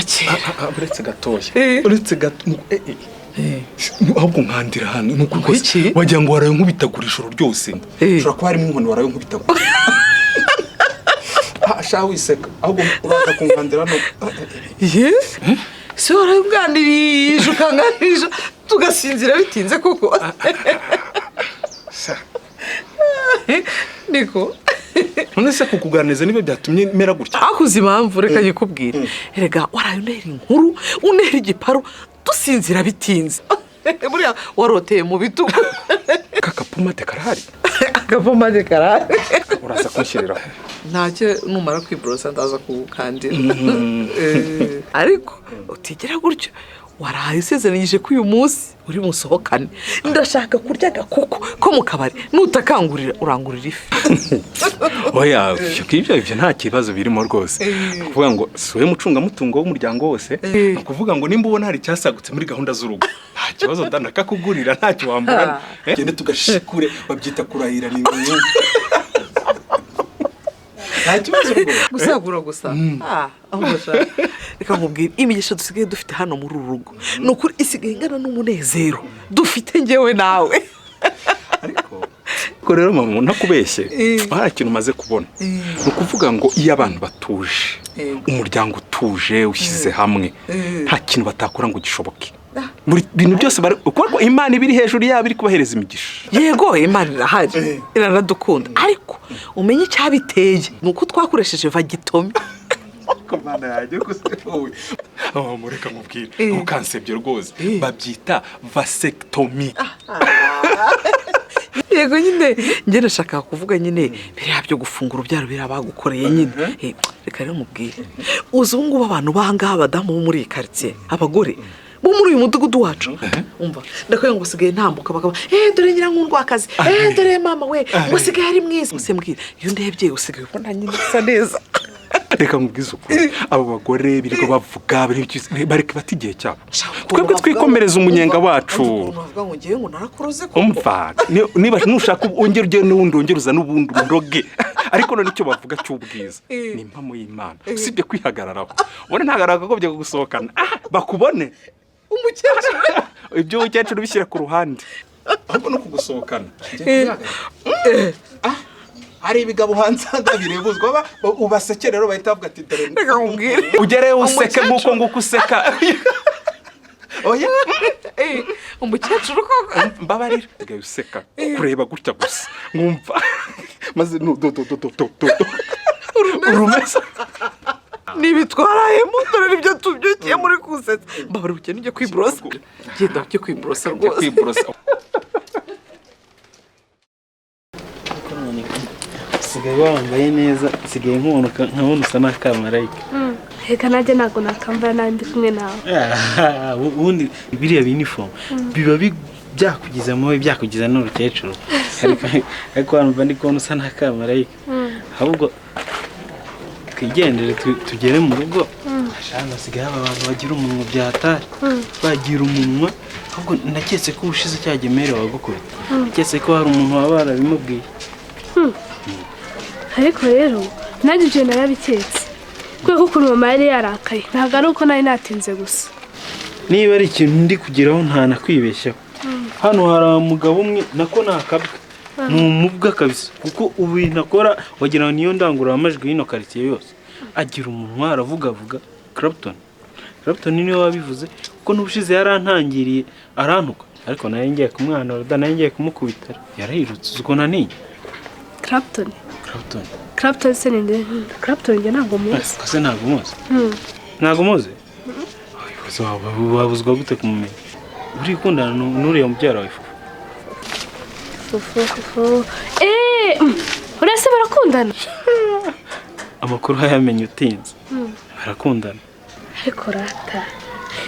iki uretse gatoya uretse gato ahubwo nkandira hano nuko rwose wagira ngo waraye nkubitagura ijoro ryose ushobora kuba harimo inkoni waraye nkubitagura sha wiseka ahubwo uraza kunkandira no si waraye ubwanirije ukanganirije tugasinzira bitinze kuko niko none se kukuganiriza nibe byatumye mera gutya akuze impamvu reka yikubwira erega waraye unera inkuru unera igiparu dusinzira bitinze buriya waroteye mu bitugu kakapomade karahari akapomade karahari uraza kunshyiriraho ntacyo numara kwiborosa ndaza kugukandira ariko utigera gutyo waraye usezeranyije ko uyu munsi uri musohokane ndashaka kurya agakoko ko mu kabari nutakangurira urangurira ifi oya ibyo nta kibazo birimo rwose kuvuga ngo siwe mucungamutungo w'umuryango wose kuvuga ngo nimba ubona hari icyasagutse muri gahunda z'urugo nta kibazo ndanakakugurira ntacyo wamburana gende tugashikure babyita kurahira ni ibintu nta kibazo gusagura gusa aho bashaka reka nkubwire imigisha dusigaye dufite hano muri uru rugo ni ukuri isigaye ingana n'umunezero dufite njyewe nawe ariko rero mama ntakubeshye hari ikintu umaze kubona ni ukuvuga ngo iyo abantu batuje umuryango utuje ushyize hamwe nta kintu batakora ngo gishoboke buri bintu byose kuko Imana ibiri hejuru yabo iri kubahereza imigisha yego Imana irahari iranadukunda ariko umenye icyabiteye ni uko twakoresheje vagitomi Mana yaje gusefowe mureka mubwire ukansebye rwose babyita vasectomy yego nyine njye nashaka kuvuga nyine biriya byo gufungura ubyaro birabagukoreye nyine reka rero mubwire uzi ubu ngubu abantu bangaha abadamu bo muri iyi quartier abagore bo muri uyu mudugudu wacu umva ndakwiye ngo usigaye ntambuka bakaba dore nyirankundwakazi dore mama we ngo usigaye ari mwiza gusa mbwira iyo ndebye usigaye ubona nyine usa neza reka nkubwize ukuri abo bagore biriko bavuga bareke bati igihe cyabo twebwe twikomereza umunyenga wacu uvuga ngo ngiye ngo narakoroze ko umva niba nushaka ongera ugende n'ubundi ongeruza n'ubundi umuroge ariko none icyo bavuga cy'ubwiza ni impamo y'Imana usibye kwihagararaho ubone ntagaraka ko byo gusohokana bakubone umukecuru ibyo ukecuru bishyira ku ruhande ahubwo no kugusohokana hari ibigabo hanze birebuzwa ubaseke rero bahita bavuga ati dore reka nkubwire ugereye useke nguko useka oya umukecuru ko mbabarira ugaye useka kureba gutya gusa ngumva maze urumeza nibitwarayemo dore nibyo tubyukiye muri kusetsa mbabarira ukene ujye kwiborosa genda ujye kwiborosa rwose sigaye wambaye neza sigaye nkabona usa n'akamarayika reka najye ntabwo nakambara nawe ndi kumwe nawe ubundi biriya uniform biba byakugiza mubi byakugiza n'urukecuru ariko wumva ndi kubona usa n'akamarayika ahubwo twigendere tugere mu rugo ashaka sigaye abantu bagira umunwa byatari bagira umunwa ahubwo ndaketse ko ubushize cyagemere wagukubita ndaketse ko hari umuntu waba warabimubwiye ariko rero nanjye ibyo narabiketse kubera ko ukuntu mama yari yarakaye ntabwo ari uko nari natinze gusa niba ari ikintu ndi kugeraho ntanakwibeshyaho hano hari umugabo umwe nako nakabwa ni umubwa kabisa kuko ubu nakora wagira ngo niyo ndangururamajwi y'ino quartier yose agira umunwa aravuga Clapton niwe wabivuze kuko n'ubushize yarantangiriye arantuka ariko nayo ngiye kumwana nayo ngiye kumukubita yarahirutse uko naniye Clapton se ninde Clapton nge ntabwo muzi kase ntabwo muzi wabuzwa gute kumumenya uri kundana n'uriya mubyara wawe fufu uretse barakundana amakuru hayamenye utinze barakundana ariko rata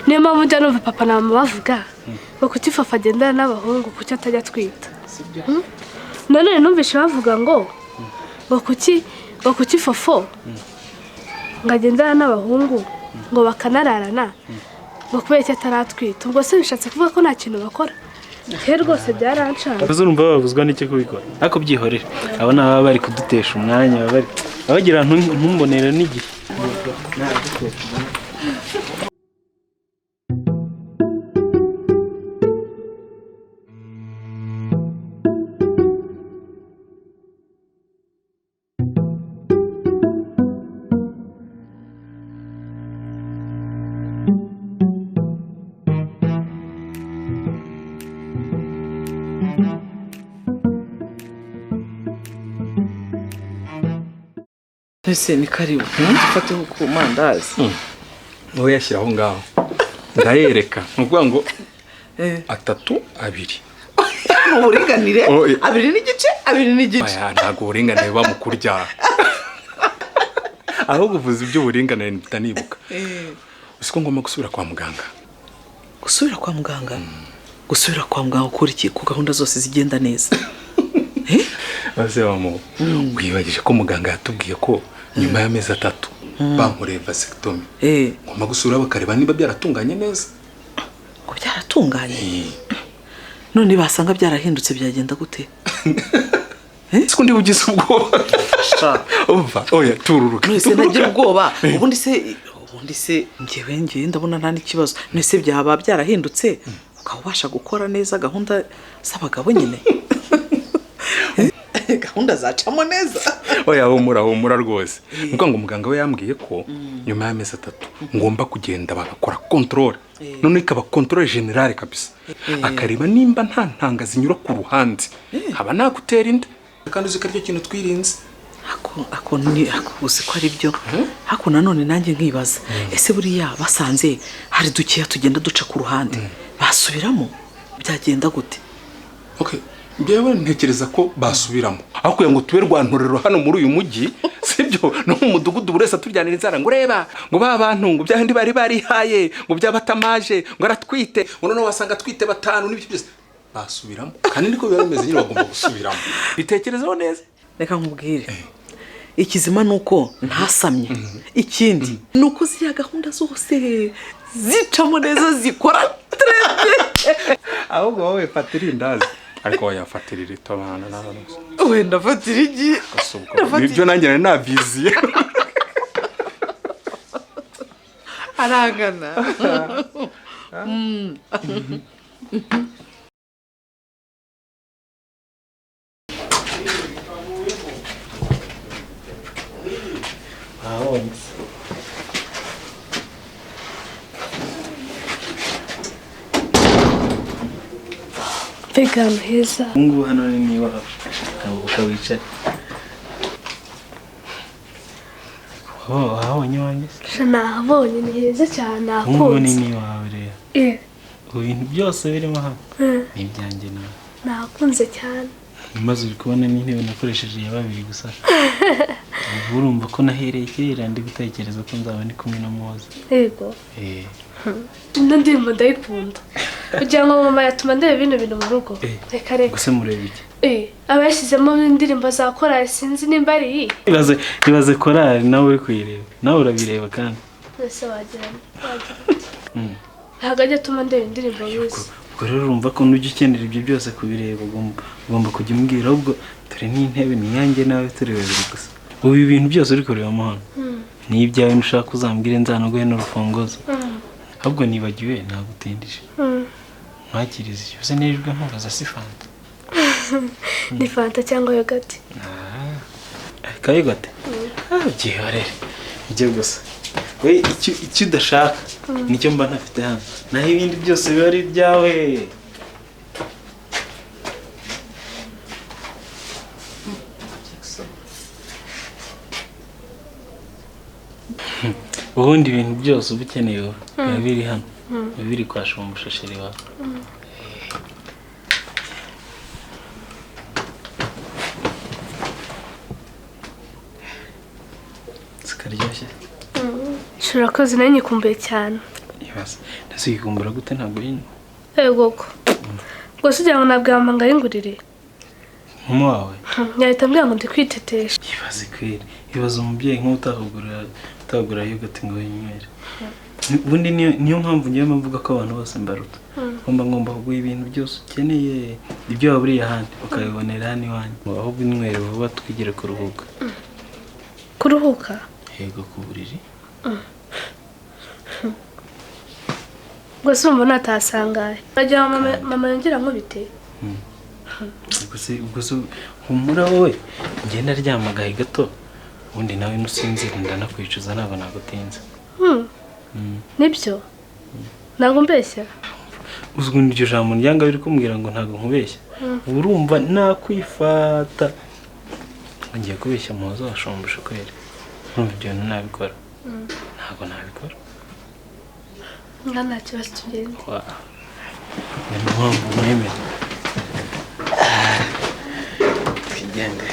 niyo mpamvu njya numva papa na mama bavuga ngo kuki fafa agendana n'abahungu kuki atajya atwita none numvise bavuga ngo kuki fofo ngo agendana n'abahungu ngo bakanararana ngo kubera icyo ataratwita ubwo se bishatse kuvuga ko nta kintu bakora rero rwose byarancana urumva babuzwa n'icyo kubikora ariko byihorera abo ni ababa bari kudutesha umwanya bagira ntumbonera n'igihe ese ni karibu ufateho ku mandazi wowe yashyira aho ngaho ndayereka ni ukuvuga ngo 3 2 mu buringanire 2 n'igice 2 n'igice aya ntago uburinganire buba mu kurya aho guvuza iby'uburinganire ntanibuka usiko ngomba gusubira kwa muganga gusubira kwa muganga ukora iki ku gahunda zose zigenda neza Base wamo wibagije ko muganga yatubwiye ko nyuma y'amezi 3 bankoreye vasectomy ngomba gusura bakareba niba byaratunganye neza ngo byaratunganye none basanga byarahindutse byagenda gute siko ndi bugize ubwoba umva oya tururuka nese nagira ubwoba ubundi se ngewe ndabona nta n'ikibazo nese byaba byarahindutse ukabasha gukora neza gahunda z'abagabo nyine gahunda zacamo neza oya humura rwose nuko ngo muganga we yambwiye ko nyuma y'amezi 3 ngomba kugenda bagakora control none ikaba control general kabisa akareba nimba nta ntanga zinyura ku ruhande haba nakutera inda kandi uzikaryo kintu twirinze ako uzi ko ari byo hako nanone nanjye nkibaza ese buriya basanze hari dukeya tugenda duca ku ruhande basubiramo byagenda gute okay byewe ntekereza ko basubiramo aho kuya ngo tube rwantorero hano muri uyu mujyi sibyo no mu mudugudu buresa turyanira inzara ngo reba ngo ba bantu ngo byahindi bari haye ngo byabatamaje ngo aratwite none wasanga twite 5 n'ibyo byose basubiramo kandi niko biba bimeze nyine bagomba gusubiramo bitekerezaho neza reka nkubwire ikizima nuko ntasamye ikindi nuko ziriya gahunda zose zicamo neza zikora très ahubwo wowe fatira indazi ariko yafatirira itabana n'abantu wenda fatira igi nibyo nanjye na viziye arangana Vegan heza. Mungu hano ni wapi? Ukawicara. Aho nywanyi. Shana abonye ni heza cyane akunze. Mungu ni wawe rero. Ibintu byose birimo hano. Ni byanjye nawe. Nakunze cyane. Maze uri kubona n'intebe nakoresheje ya babiri gusa. Urumva ko nahereye kera ndi gutekereza ko nzaba ndi kumwe na Moza. Yego. Ino ndirimbo ndayikunda. Kugira ngo mama yatuma ndeba ibintu mu rugo. Reka reka. Gusa murebe iki? Aba yashyizemo indirimbo za korali sinzi nimba ari. Ibaze korali nawe uri kuyireba. Nawe urabireba kandi. Ese wagira. Hagajya tuma ndeba indirimbo yose. Ubwo rero urumva ko nujya ukenera ibyo byose kubireba ugomba kujya umbwira ahubwo turi n'intebe niyanjye nawe turi babiri gusa. Ubu ibintu byose uri kurebamo hano. Ni ibyawe nushaka uzambwire nzanaguhe n'urufunguzo. Ahubwo nibagiwe nagutindije. Mwakiriza cyose nijwe nkubaza si fanta. Ni fanta cyangwa yogurt? Ka yogurt? Gihorere. Ijye gusa. We icyo udashaka nicyo mba ntafite hano. Naho ibindi byose biba ari byawe. Ubundi ibintu byose uba ukeneye biba biri hano. Biba biri kwasha mu mushashiri wawe. Sikaryoshye. Shurakoze nanjye kumbuye cyane. Yes. Ndasikumbura gute ntabwo yino. Yego ko. Gusa ujya ngo nabwamba ngayingurire. Mama wawe. Yahita mbwira ngo ndi kwitetesha. Ibaze kweri. Ibaze umubyeyi nk'utagura yogurt ngo yinywere. Ubundi niyo mpamvu ngiye mvuga ko abantu bose mbaruta. Ngomba kuguha ibintu byose ukeneye ibyo waburiye ahandi ukabibonera hano iwanyu. Ahubwo inywere vuba twigire kuruhuka. Kuruhuka? Yego ku buriri. ubwo se urumva natasangaye bagira mama yongera nkubite. ubwo se humura wowe ngenda aryama gahe gato ubundi nawe nusinzira ndanakwicuza ntabwo nagutinze. Nibyo ntabwo mbeshya. uzwi n'iryo jambo ryanga biri kumbwira ngo ntabwo nkubeshya. urumva nakwifata ngiye kubeshya muhoza washombusha kweri. urumva ibyo bintu nabikora ntabwo nabikora. nta kibazo tugende. ni mpamvu mwemera tugende.